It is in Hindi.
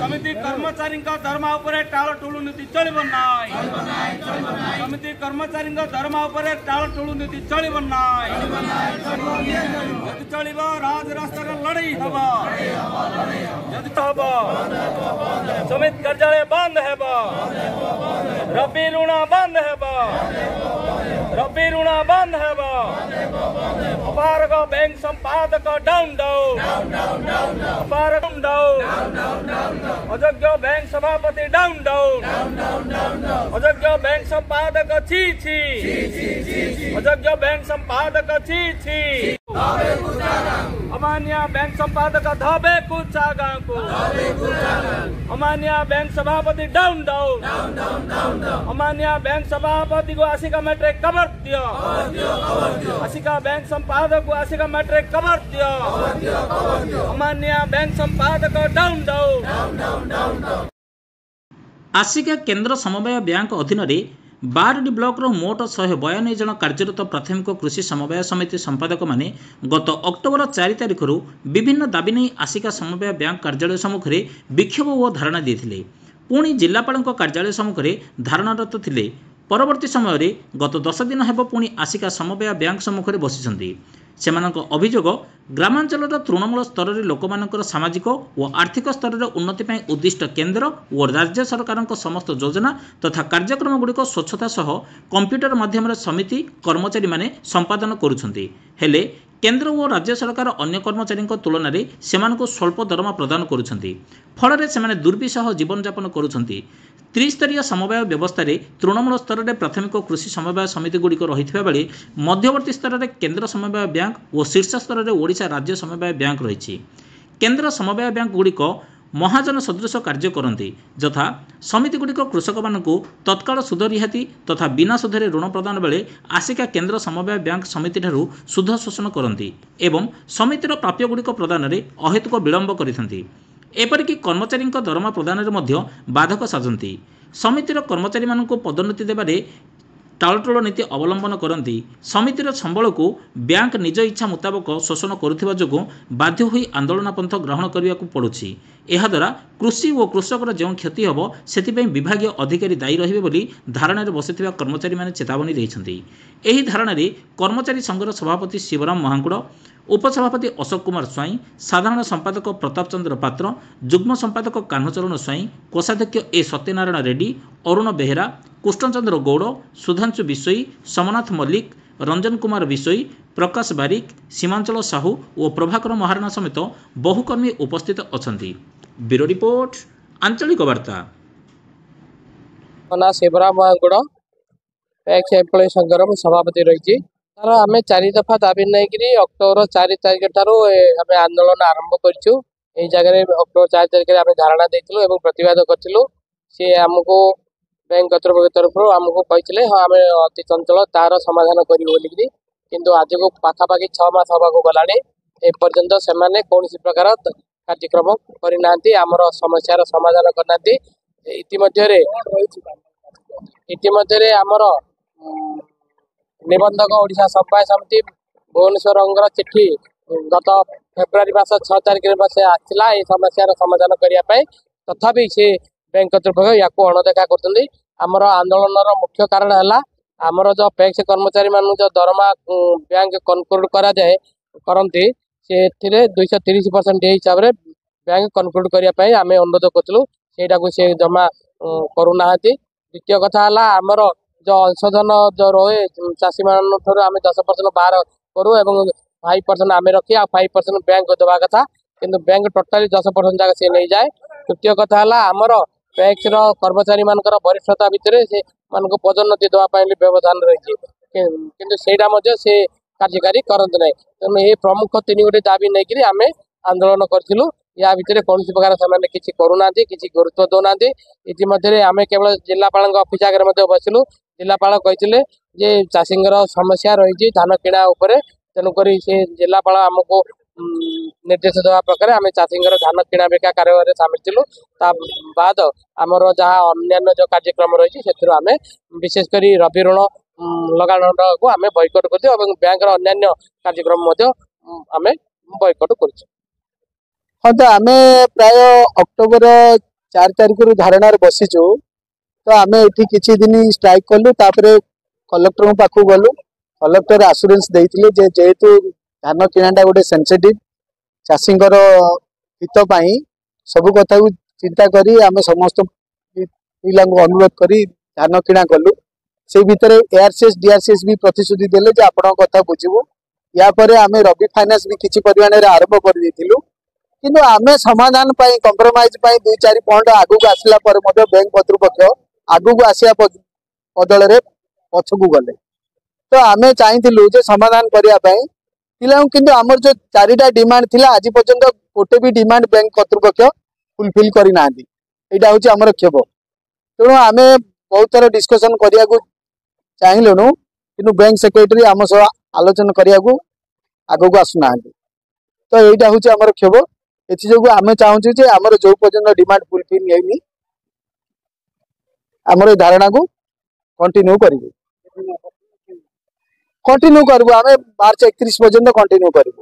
समिति कर्मचारी दरमा उपरे टाळटुळु नीति चलिब नाय समिति कर्मचारी दरमा उपरे टाळटुळु नीति चलिब नाय यदि चलिब राज रास्तार लड़ाई हब यदि हब समिति कार्यालय बंद हेब रबी ऋण बंद हेब रबी ऋण बंद हेब अपारक बैंक संपादक डाउन डाउन अपारक डाउन अयोग्य बैंक सभापति डाउन डाउन अयोग्य बैंक संपादक छी छी अयोग्य बैंक संपादक छी छी अमान्य बैंक संपादक धबे कुचा गाँव को अमान्य बैंक सभापति डाउन डाउन अमान्य बैंक सभापति को आशिका मैट्रिक कवर दियो आशिका बैंक संपादक को आशिका मैट्रिक कवर दियो अमान्य बैंक संपादक डाउन डाउन। आशिका केन्द्र समवाय बैंक अधीन बारडी ब्लॉक मोट 192 जन कार्यरत प्राथमिक कृषि समवाय समिति संपादक माने गत अक्टोबर 4 तारिख विभिन्न दाबी नहीं आशिका समवाय बैंक कार्यालय सम्मुख में विक्षोभ और धारणा देते पुणी जिलापाल कार्यालय सम्मुख में धारणारत थे। परवर्ती समय गत 10 दिन हेब पुणी आशिका समवाय बैंक सम्मुख में बसी सेमानक अभियोग ग्रामांचल तृणमूल स्तर में लोक सामाजिक और आर्थिक स्तर में उन्नति उद्दिष्ट केन्द्र और राज्य सरकार समस्त योजना तथा कार्यक्रम गुड़िक स्वच्छता सह कंप्यूटर माध्यम समिति कर्मचारी माने संपादन करुछन्ति हेले केन्द्र और राज्य सरकार अन्य कर्मचारी तुलन में सेमानकु स्वल्प दरमा प्रदान करुछन्ति फल से दुर्विसह जीवन यापन करुछन्ति। त्रिस्तरीय समवाय व्यवस्था तृणमूल स्तर में प्राथमिक कृषि समवाय समिति गुड़िक रही बेले मध्यवर्ती स्तर में केन्द्र समवाय बैंक और शीर्ष स्तर में ओडिशा राज्य समवाय बैंक रही। केन्द्र समवाय बैंक गुड़िक महाजन सदृश कार्य करती यथा समिति गुड़िक कृषक मानू तत्काल सुध रिहाती तथा बिना सुधे ऋण प्रदान बेले आशिका केन्द्र समवाय बैंक समिति ठारू सुध शोषण करती एवं समितिर प्राप्य गुड़िक प्रदान में अहेतुक विलंब करती एपरिक कर्मचारी दरमा प्रदान में बाधक साजती समितिर कर्मचारी मानू पदोन्नति देवारे टालटोल नीति अवलंबन करती समितिर संबल को बैंक निज इच्छा मुताबक शोषण करुवा जो बाध्य होई आंदोलन पंथ ग्रहण करने को पड़ुछि। एहाद्वारा कृषि और कृषकर जो क्षति हम से विभाग अधिकारी दायी रहिबे बोली धारणा बसिथिबा कर्मचारी माने चेतावनी देइछन्ति। एही धारणा कर्मचारी संघर सभापति शिवराम महांकुड़ उपसभापति अशोक कुमार स्वाई साधारण संपादक प्रताप चंद्र पात्र जुग्म संपादक कान्हचरण स्वाई कोषाध्यक्ष ए सत्यनारायण रेड्डी अरुण बेहेरा कृष्णचंद्र गौड़ सुधांशु बिशोई सोमनाथ मल्लिक रंजन कुमार बिशोई प्रकाश बारिक सीमांचल साहू और प्रभाकर महाराणा समेत बहु कर्मी उपस्थित अछंती। ब्यूरो रिपोर्ट आंचलिक वार्ता। शिवराम महांकुड़ एक्स एम्प्लॉय संघर सभापति रही तार आम 4 दफा दाबी नहीं अक्टोबर 4 तारिख ठार आम आंदोलन आरंभ करूँ। जगह अक्टोबर 4 तारिख आम धारणा देलु प्रतिवाद करूँ। सी आमको बैंक कर्तृपक्ष तरफ आमको कहते हाँ आम अति चंचल तार समाधान करूँ किंतु आज को पाखापाखि 6 मास हवा गला एपर्यंत से कौन प्रकार कार्यक्रम करना आमर समस्यार समाधान करना। इतिमध्य आमर निबंधक ओडिशा समवाय समिति भुवनेश्वर चिठी गत फेब्रुआरी मास 6 तारिख से आसला समस्यार समाधान करने तथापि से बैंक कर्तृपक्ष या अणदेखा कर आमर आंदोलन मुख्य कारण है आमर जो पैक्स कर्मचारी मान जो दरमा बैंक कनक्लूड कराए करती से 230% हिसाब से बैंक कनक्लूड करने आम अनुरोध करूँ से जमा करूना। द्वितीय कथा आमर जो अंशधन जो रहे चाषी मान आम 10% बाहर करूँ और 5% आम रखी 5% बैंक देवा कथा किंतु बैंक टोटाली 10% जगह से नहीं जाए। तृतीय कथा आमर पैक्स कर्मचारी मान वरिष्ठता भितर से मान पदोन्नति देवाई व्यवधान रही किंतु से से कार्यकारी करते ना तेणु ये प्रमुख 3 गोटे दाबी नहीं आम आंदोलन करूँ। या भितर कौन प्रकार से किसी करूना किसी गुरुत्व दौना। इतिमध्य आम केवल जिलापाल ऑफिस आगे बसिलु जिलापाल कहते जे चाषी समस्या रही धान किणा तेणुक से जिलापाल आमको निर्देश देवा प्रकार आम चाषी धान किणा बिका कारोबार सामिल थिलु। बाद आमर जहाँ अन्य जो कार्यक्रम रही से आम विशेषकर रबी ऋण लगाण को आम बयकट कर बैंक अन्य कार्यक्रम आम बयकट कर। हाँ तो आम प्राय अक्टोबर 4 तारिख रु धारणा बसीचु तो आम ये किसी दिन स्ट्राइक कलु कलेक्टर पाखु गलु कलेक्टर आश्योरेंस देते जेहेतु धान किणाटा गोटे सेंसिटिव चाषी हित सब कथा चिंता करी आम समस्त पिला अनुरोध करी धान किणा कलु से भितर एआरसीएस डीआरसीएस भी प्रतिश्रुति देले जे आपण कथा बुझिबु या परे आमे रबी फाइनेंस भी किछि परिमाण रे आरंभ कर देथिलु किंतु आमे समाधान पाई कंप्रोमाइज पाई 2-4 पॉइंट आगु को आसला पर मध्य बैंक कर्तृपक्ष आगु को आसिया बदल रे पछकु गले तो आमे चाहिथिलु जे समाधान करिया पाई पिला किंतु हमर जो 4टा डिमांड थिला आज पर्यंत गोटे भी डिमांड बैंक कर्तृपक्ष फुलफिल करि नांदी एटा होची हमर क्षोभ तेणु आमे बहुत थर डिस्कशन करिया को चाहिलुनु किंतु बैंक सेक्रेटरी आम सह आलोचना करिया को आगु को आसु नांदी तो एटा होची हमर क्षोभ एथि जोगु आमे चाहूछु जे हमर जो पर्यंत डिमांड फुलफिल हेनी हमर धारणा को कंटिन्यू करबो आमे मार्च 31 पर्यंत कंटिन्यू करबो।